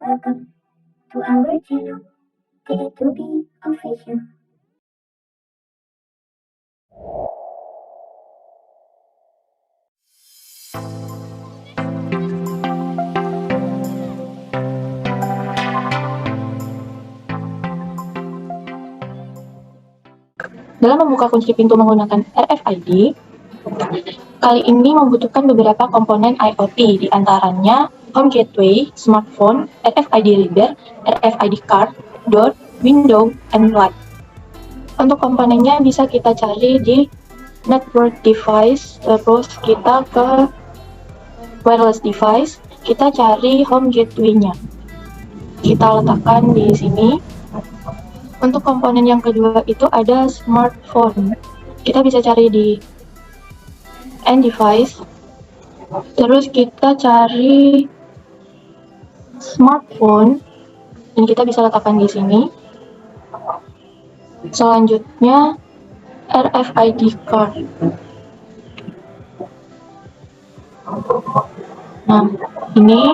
Welcome to our channel, T2B Official. Dalam membuka kunci pintu menggunakan RFID, kali ini membutuhkan beberapa komponen IoT, di antaranya home gateway, smartphone, RFID reader, RFID card, door, window, and light. Untuk komponennya bisa kita cari di network device, terus kita ke wireless device, kita cari home gateway-nya. Kita letakkan di sini. Untuk komponen yang kedua itu ada smartphone. Kita bisa cari di end device, terus kita cari smartphone, dan kita bisa letakkan di sini. Selanjutnya RFID card. Nah, ini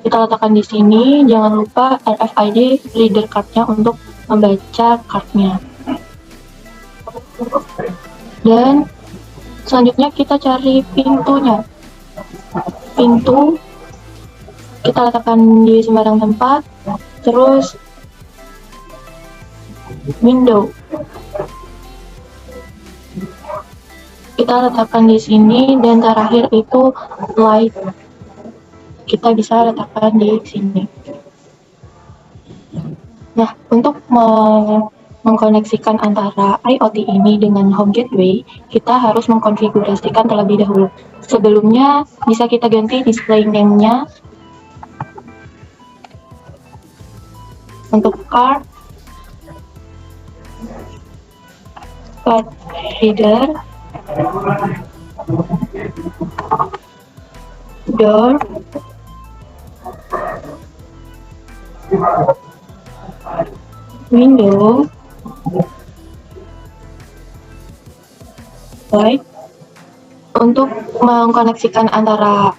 kita letakkan di sini. Jangan lupa RFID reader card-nya untuk membaca card-nya. Dan selanjutnya kita cari pintunya. Pintu kita letakkan di sembarang tempat. Terus window kita letakkan di sini, dan terakhir itu light kita bisa letakkan di sini. Nah, untuk mengkoneksikan antara IoT ini dengan home gateway, kita harus mengkonfigurasikan terlebih dahulu. Sebelumnya bisa kita ganti display name-nya. Untuk card reader, door, window, light. Untuk mengkoneksikan antara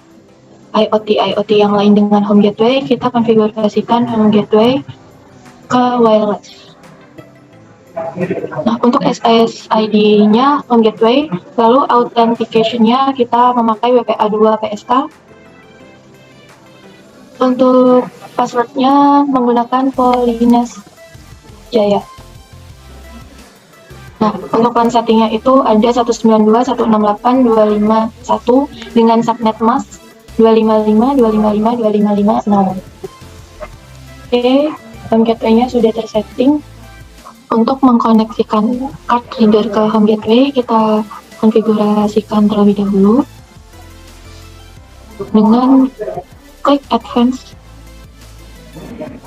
IoT yang lain dengan home gateway, kita konfigurasikan home gateway ke wireless. Nah, untuk SSID-nya home gateway, lalu authentication-nya kita memakai WPA2 PSK. Untuk password-nya menggunakan Polines Jaya. Nah, untuk LAN setting-nya itu ada 192.168.251 dengan subnet mask 255.255.255.0. Oke, home gateway-nya sudah tersetting. Untuk mengkoneksikan card reader ke home gateway, kita konfigurasikan terlebih dahulu dengan klik advance.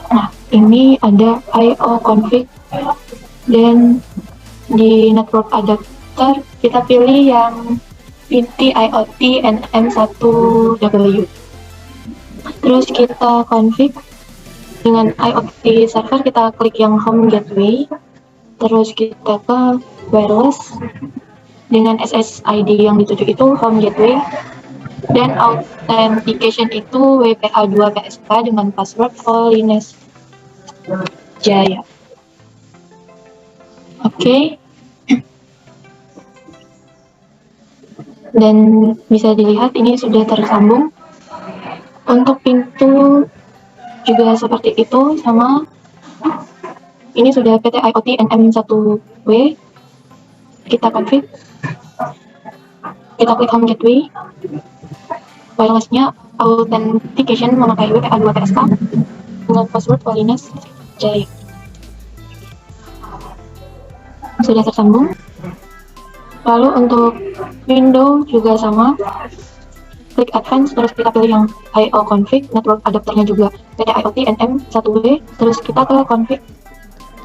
Nah, ini ada IO config, dan di network adapter kita pilih yang PT IoT NM1W. Terus kita config dengan IoT server, kita klik yang home gateway, terus kita ke wireless dengan SSID yang dituju itu home gateway, dan authentication itu WPA2 PSK dengan password Polines Jaya. Oke. Dan bisa dilihat ini sudah tersambung. Untuk pintu juga seperti itu, sama. Ini sudah PT IoT NM1W. Kita config. Kita klik home gateway. Wireless-nya authentication memakai WPA2 PSK dengan password Polines Jaya. Sudah tersambung. Lalu untuk window juga sama. Klik advance, terus kita pilih yang IO config, network adapternya juga PT IoT NM1W, terus kita ke config.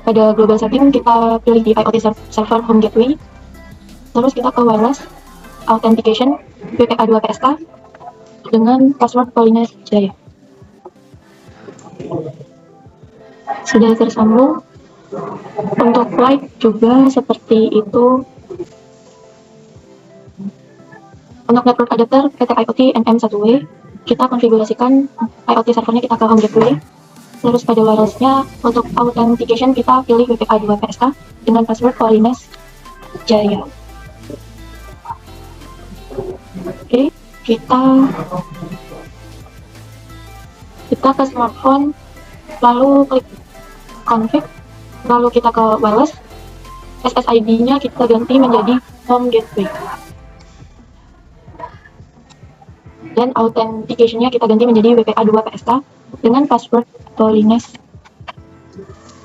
Pada global setting kita pilih di IoT server home gateway, terus kita ke wireless authentication WPA2 PSK dengan password Polines Jaya. Sudah tersambung. Untuk light juga seperti itu. Untuk network adapter PT IoT NM1W, kita konfigurasikan IoT servernya kita ke home gateway. Terus pada wirelessnya untuk authentication kita pilih WPA 2 PSK dengan password Polines Jaya. Oke, kita ke smartphone, lalu klik config, lalu kita ke wireless, SSID-nya kita ganti menjadi home gateway. Dan authentication-nya kita ganti menjadi WPA 2 PSK dengan password Polines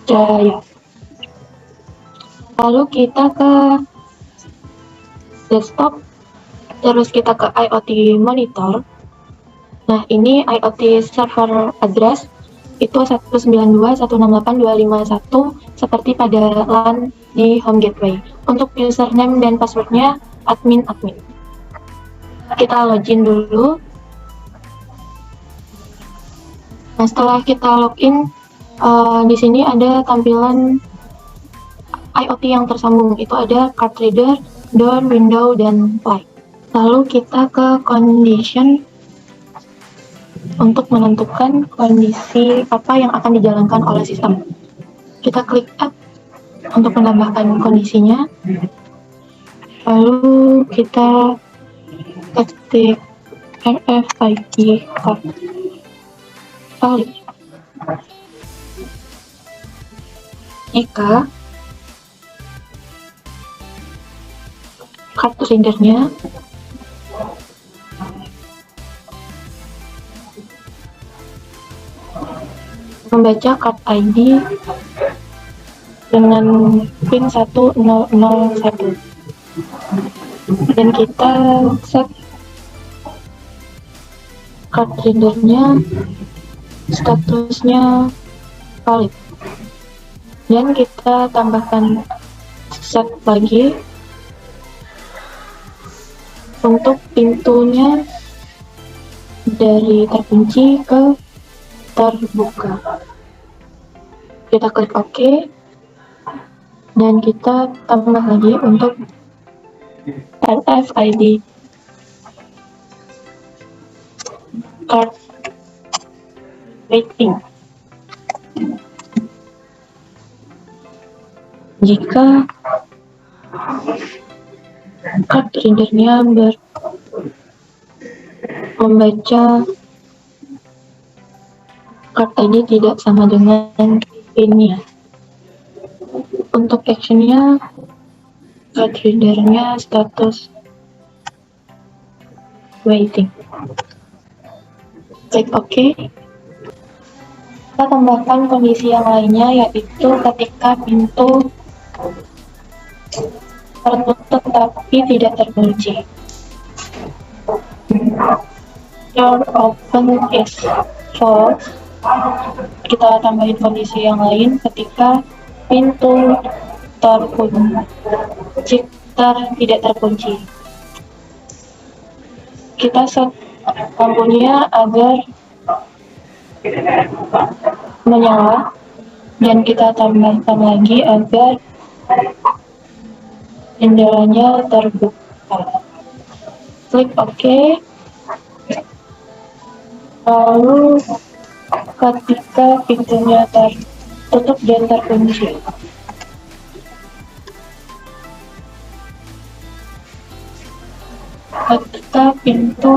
Jaya. Lalu kita ke desktop, terus kita ke IoT monitor. Nah, ini IoT server address itu 192.168.251 seperti pada LAN di home gateway. Untuk username dan passwordnya admin. Kita login dulu. Nah, setelah kita login, di sini ada tampilan IoT yang tersambung. Itu ada card reader, door, window, dan light. Lalu kita ke condition untuk menentukan kondisi apa yang akan dijalankan oleh sistem. Kita klik add untuk menambahkan kondisinya. Lalu kita ketik RFID card valid. Jika kartu readernya membaca card ID dengan PIN 1001 dan kita set card readernya statusnya valid, dan kita tambahkan set lagi untuk pintunya dari terkunci ke terbuka. Kita klik OK dan kita tambah lagi untuk RFID card rating. Jika card readernya membaca card ID tidak sama dengan PIN-nya. Untuk actionnya, card readernya status waiting. Klik OK. Kita tambahkan kondisi yang lainnya, yaitu ketika pintu tertutup tapi tidak terkunci. Door open is false. Kita tambahin kondisi yang lain ketika pintu tidak terkunci. Kita set lampunya agar menyala dan kita tambahkan lagi agar jendelanya terbuka. Klik OK. Lalu ketika pintunya tertutup dan terkunci, ketika pintu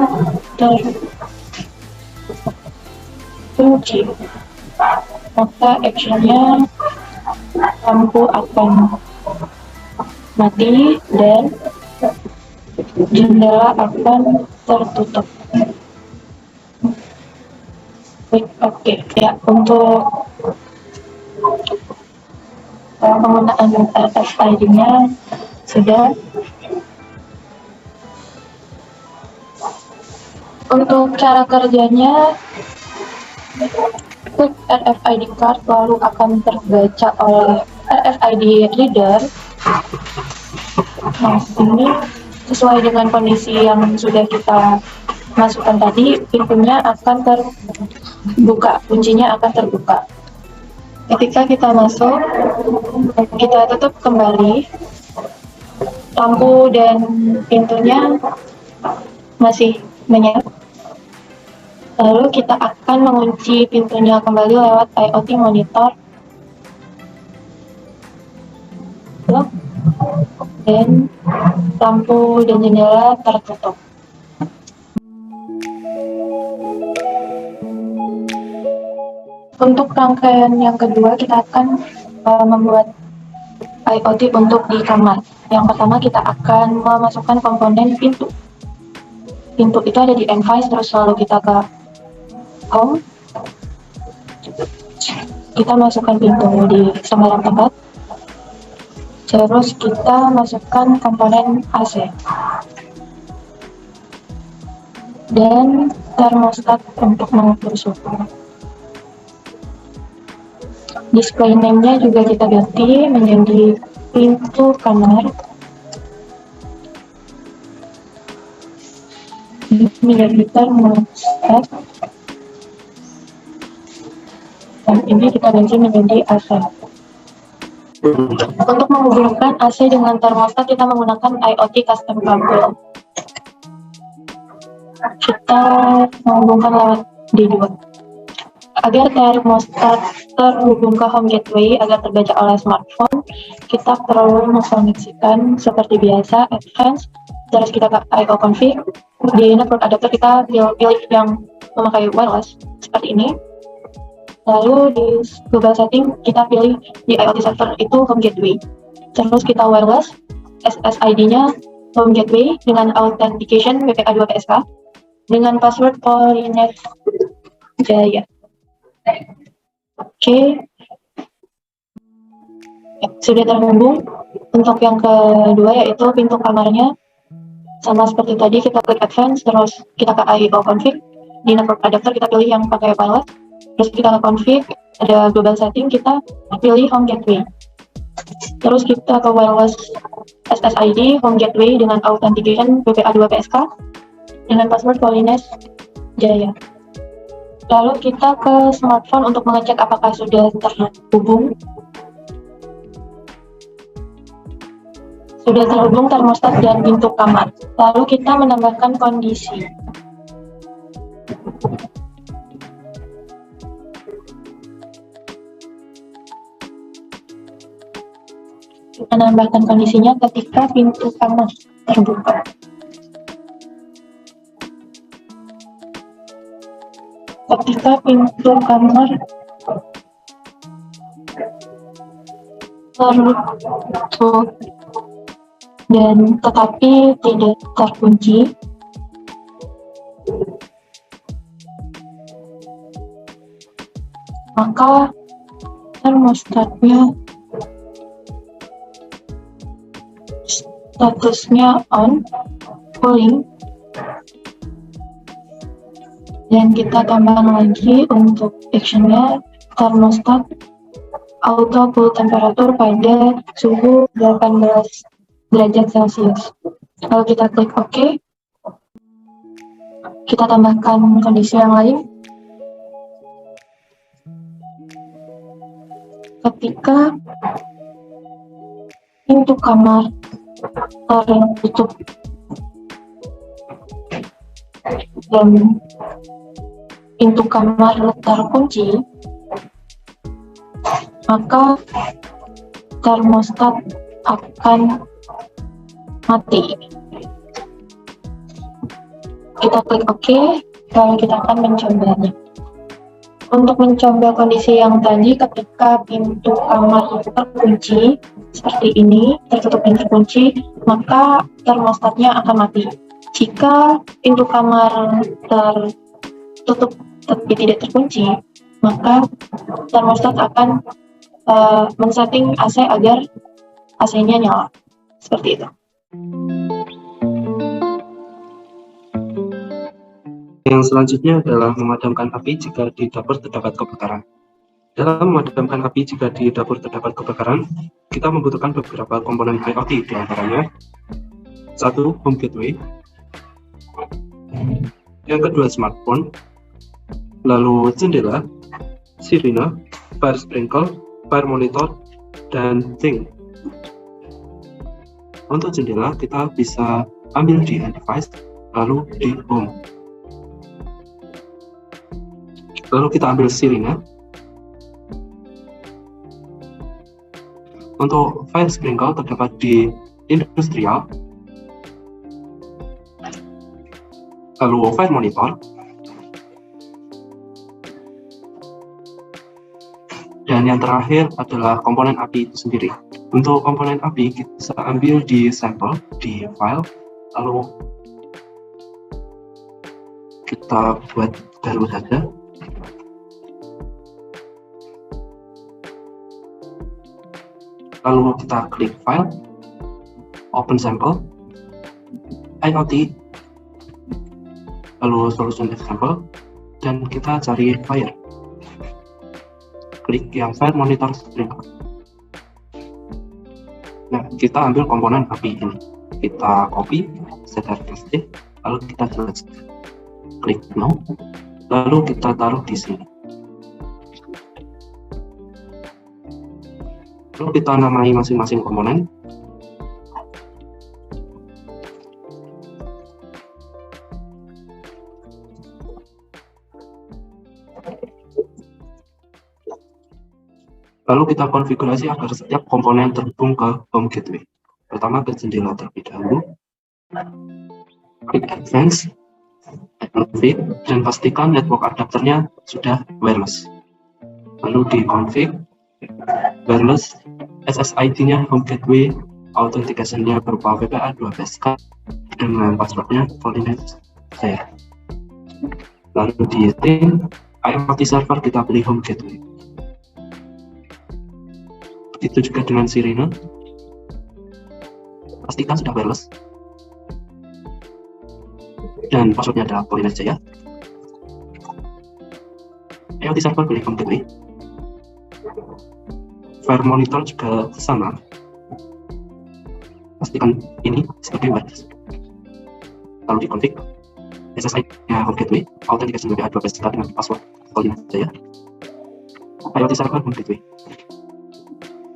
terkunci, maka actionnya lampu akan mati dan jendela akan tertutup. Oke, ya, untuk penggunaan RFID-nya sudah. Untuk cara kerjanya, klik RFID card lalu akan terbaca oleh RFID reader. Nah, ini sesuai dengan kondisi yang sudah kita masukkan tadi, pintunya akan terbuka, kuncinya akan terbuka. Ketika kita masuk, kita tutup kembali, lampu dan pintunya masih menyala. Lalu kita akan mengunci pintunya kembali lewat IoT monitor. Dan lampu dan jendela tertutup. Untuk rangkaian yang kedua, kita akan membuat IoT untuk di kamar. Yang pertama, kita akan memasukkan komponen pintu. Pintu itu ada di device, terus lalu kita ke home. Kita masukkan pintu di sembarang tempat. Terus kita masukkan komponen AC. Dan termostat untuk mengukur suhu. Display name-nya juga kita ganti menjadi pintu kamar. Ini menjadi termostat. Dan ini kita ganti menjadi AC. Untuk menghubungkan AC dengan termostat, kita menggunakan IoT custom cable. Kita menghubungkan lewat D2. Agar termostat terhubung ke home gateway agar terbaca oleh smartphone, kita perlu mengkoneksikan seperti biasa advance, terus kita ke IO config. Di network adapter kita pilih yang memakai wireless seperti ini. Lalu di global setting kita pilih di IoT server itu home gateway. Terus kita wireless, SSID-nya home gateway dengan authentication WPA2PSK dengan password Polynet Jaya. Oke. Ya, sudah terhubung. Untuk yang kedua yaitu pintu kamarnya. Sama seperti tadi, kita klik advance, terus kita ke IO config. Di network adapter kita pilih yang pakai wireless. Terus kita ke config, ada global setting, kita pilih home gateway. Terus kita ke wireless SSID home gateway dengan authentication WPA2PSK dengan password Polynet Jaya. Lalu kita ke smartphone untuk mengecek apakah sudah terhubung. Sudah terhubung termostat dan pintu kamar. Lalu kita menambahkan kondisi. Menambahkan kondisinya ketika pintu kamar terbuka. Ketika pintu kamar tertutup dan tetapi tidak terkunci, maka termostatnya statusnya on, cooling, dan kita tambahkan lagi untuk actionnya termostat auto cool temperatur pada suhu 18 derajat Celcius. Lalu kita klik OK. Kita tambahkan kondisi yang lain. Ketika pintu kamar tertutup dan pintu kamar terkunci, maka termostat akan mati. Kita klik OK, lalu kita akan mencobanya. Untuk mencoba kondisi yang tadi, ketika pintu kamar terkunci seperti ini, tertutup dan terkunci, maka termostatnya akan mati. Jika pintu kamar tertutup tapi tidak terkunci, maka termostat akan men-setting AC agar AC-nya nyala. Seperti itu. Yang selanjutnya adalah memadamkan api jika di dapur terdapat kebakaran. Dalam memadamkan api jika di dapur terdapat kebakaran, kita membutuhkan beberapa komponen IoT, di antaranya 1. Home gateway, yang kedua smartphone, lalu jendela, sirine, fire sprinkle, fire monitor, dan zinc. Untuk jendela kita bisa ambil di device, lalu di home. Lalu kita ambil sirine. Untuk fire sprinkle terdapat di industrial. Lalu fire monitor. Dan yang terakhir adalah komponen API itu sendiri. Untuk komponen API kita bisa ambil di sampel, di file, lalu kita buat baru saja. Lalu kita klik file, open sample, IoT, lalu solution example, dan kita cari fire. Klik yang fire monitor sprinkler. Nah, kita ambil komponen API ini. Kita copy, ctrl+C, lalu kita select. Klik no, lalu kita taruh di sini. Lalu kita namai masing-masing komponen. Lalu kita konfigurasi agar setiap komponen terhubung ke home gateway. Pertama ke jendela terlebih dahulu. Klik advance, config, dan pastikan network adapternya sudah wireless. Lalu di config, wireless, SSID-nya home gateway, authentication-nya berupa WPA 2FSK dengan password-nya Polinet saya. Lalu di setting, IoT server kita pilih home gateway. Begitu juga dengan sirine, pastikan sudah wireless, dan passwordnya adalah Polinet Jaya. IoT server pilih home gateway. Fire monitor juga sama, pastikan ini sebagai wireless. Lalu di config, SSID-nya home gateway, authentication WPA 2FSK dengan password Polinet Jaya. IoT server home gateway.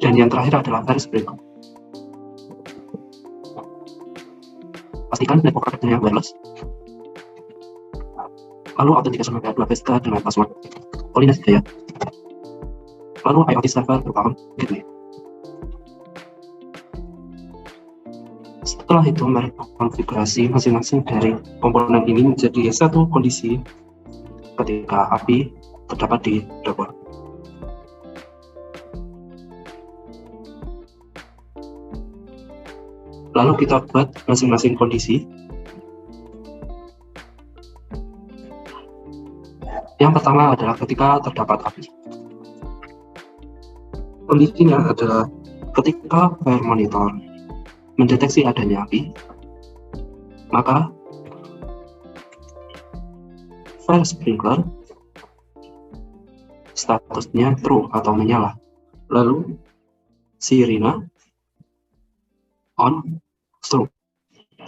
Dan yang terakhir adalah fire sprinkle. Pastikan network adapternya wireless. Lalu authentication WPA 2FSK dengan password Polinet Jaya. Lalu IoT server berupa home gateway. Setelah itu, mari konfigurasi masing-masing dari komponen ini menjadi satu kondisi ketika API terdapat di dapur. Lalu kita buat masing-masing kondisi. Yang pertama adalah ketika terdapat API. Kondisinya adalah ketika fire monitor mendeteksi adanya api, maka fire sprinkler statusnya true atau menyala. Lalu sirine on strobe,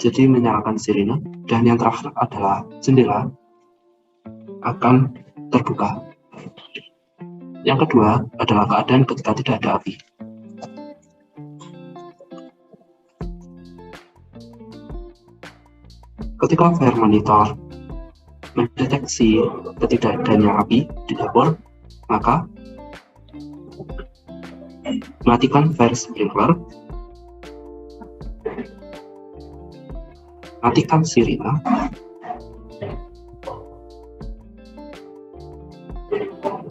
jadi menyalakan sirine, dan yang terakhir adalah jendela akan terbuka. Yang kedua adalah keadaan ketika tidak ada api. Ketika fire monitor mendeteksi ketidakadanya api di dapur, maka matikan fire sprinkler, matikan sirine,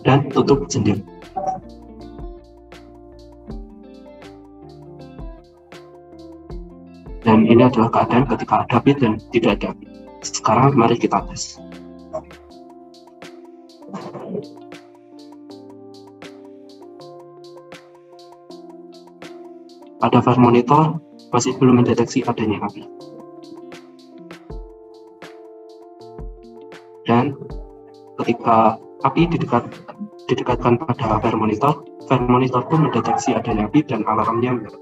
dan tutup jendela. Dan ini adalah keadaan ketika ada api dan tidak ada api. Sekarang mari kita tes. Pada fire monitor masih belum mendeteksi adanya api. Dan ketika api didekatkan pada fire monitor pun mendeteksi adanya api dan alarmnya menyala.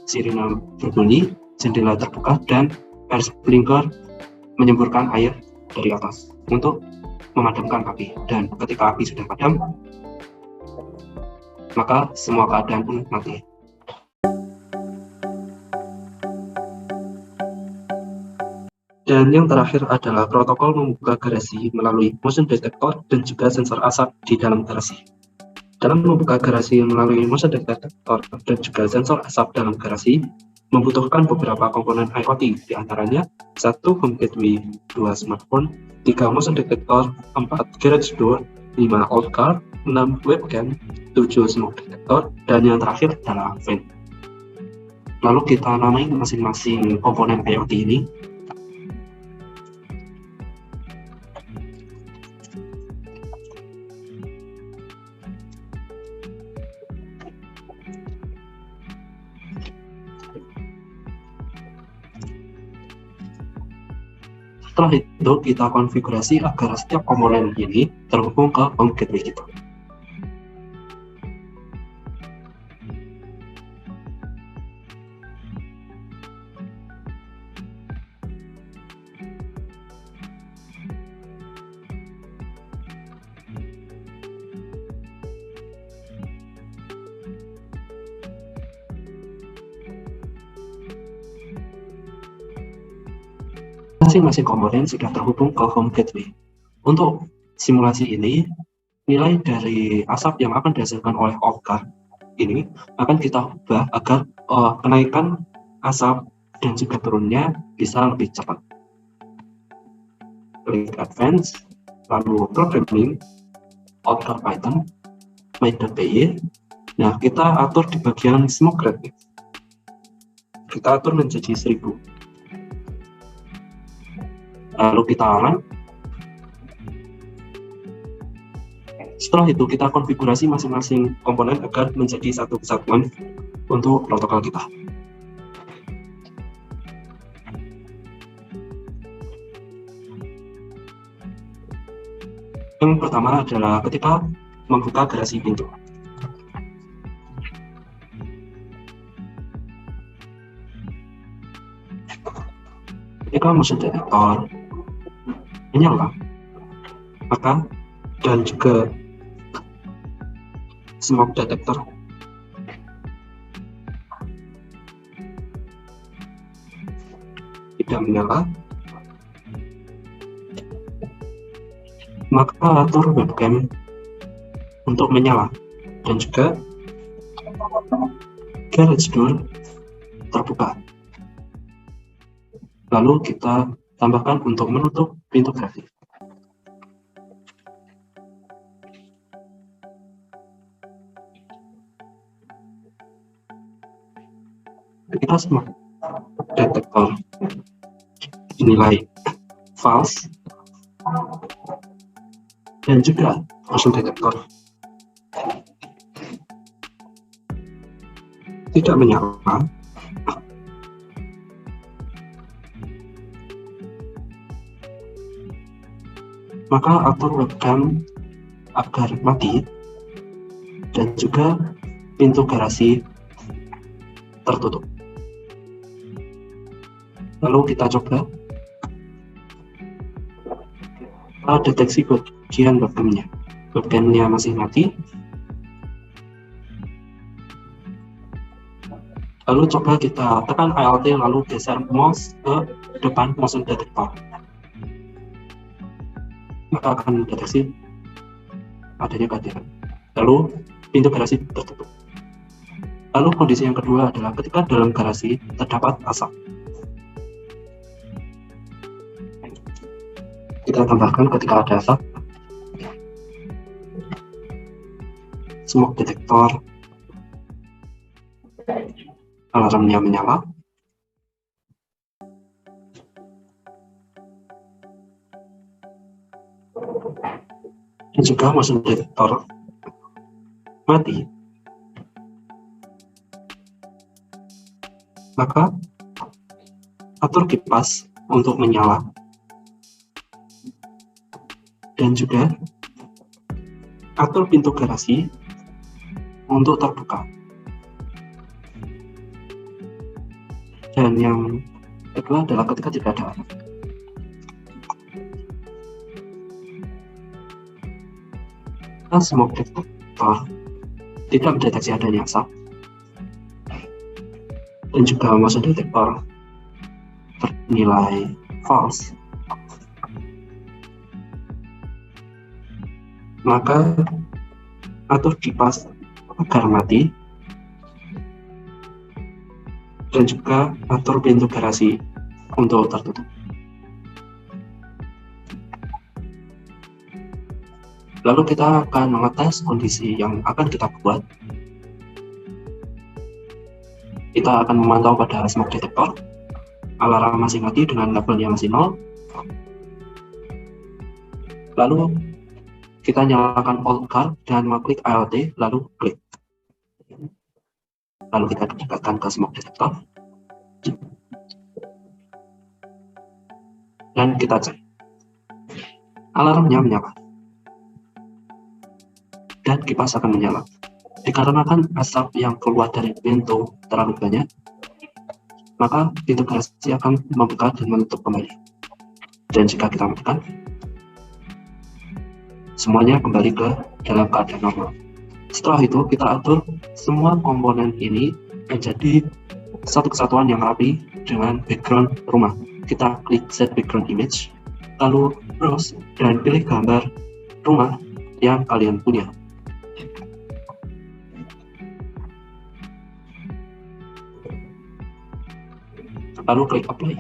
Sirine berbunyi, jendela terbuka, dan fire sprinkler menyemburkan air dari atas untuk memadamkan api. Dan ketika api sudah padam, maka semua keadaan pun mati. Dan yang terakhir adalah protokol membuka garasi melalui motion detector dan juga sensor asap di dalam garasi. Dalam membuka garasi melalui motion detector dan juga sensor asap dalam garasi, membutuhkan beberapa komponen IoT, diantaranya 1 home gateway, 2 smartphone, 3 motion detector, 4 garage door, 5 old car, 6 webcam, 7 smoke detector, dan yang terakhir adalah fan. Lalu kita namai masing-masing komponen IoT ini. Setelah itu kita konfigurasi agar setiap komponen ini terhubung ke home gateway kita. Masing-masing komponen sudah terhubung ke home gateway. Untuk simulasi ini, nilai dari asap yang akan dihasilkan oleh old car ini akan kita ubah agar kenaikan asap dan juga turunnya bisa lebih cepat. Klik Advanced, lalu Programming, Old Car Python, My.py. Nah, kita atur di bagian smoke rate. Kita atur menjadi 1000. Lalu kita run. Setelah itu kita konfigurasi masing-masing komponen agar menjadi satu kesatuan untuk protokol kita. Yang pertama adalah ketika membuka garasi pintu. Ketika motion detector menyala, maka dan juga smoke detector tidak menyala, maka atur webcam untuk menyala dan juga garage door terbuka. Lalu kita tambahkan untuk menutup pintu garasi. Ketika smoke detector dinilai false dan juga motion detector tidak menyala, maka atur webcam agar mati dan juga pintu garasi tertutup. Lalu kita coba deteksi bagian webcamnya. Webcamnya masih mati. Lalu coba kita tekan Alt lalu geser mouse ke depan motion detector. Maka akan mendeteksi adanya kehadiran. Lalu pintu garasi tertutup. Lalu kondisi yang kedua adalah ketika dalam garasi terdapat asap. Kita tambahkan ketika ada asap, smoke detector, alarmnya menyala, dan juga motion detector mati, maka atur kipas untuk menyala dan juga atur pintu garasi untuk terbuka. Dan yang kedua adalah ketika tidak ada asap. Smoke detector tidak mendeteksi adanya asap dan juga motion detector bernilai false, maka atur kipas agar mati, dan juga atur pintu garasi untuk tertutup. Lalu kita akan mengetes kondisi yang akan kita buat. Kita akan memantau pada smoke detector, alarm masih mati dengan levelnya masih 0. Lalu kita nyalakan old car dan mengklik IoT, lalu klik. Lalu kita dekatkan ke smoke detector dan kita cek. Alarmnya menyala dan kipas akan menyala. Dikarenakan asap yang keluar dari pintu terlalu banyak, maka pintu garasi akan membuka dan menutup kembali. Dan jika kita matikan, semuanya kembali ke dalam keadaan normal. Setelah itu kita atur semua komponen ini menjadi satu kesatuan yang rapi dengan background rumah. Kita klik set background image, lalu browse dan pilih gambar rumah yang kalian punya. Lalu klik apply.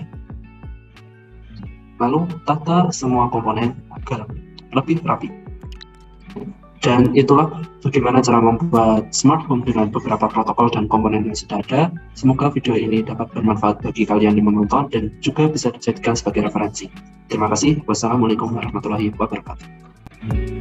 Lalu tata semua komponen agar lebih rapi. Dan itulah bagaimana cara membuat smart home dengan beberapa protokol dan komponen yang sudah ada. Semoga video ini dapat bermanfaat bagi kalian yang menonton dan juga bisa dijadikan sebagai referensi. Terima kasih. Wassalamualaikum warahmatullahi wabarakatuh.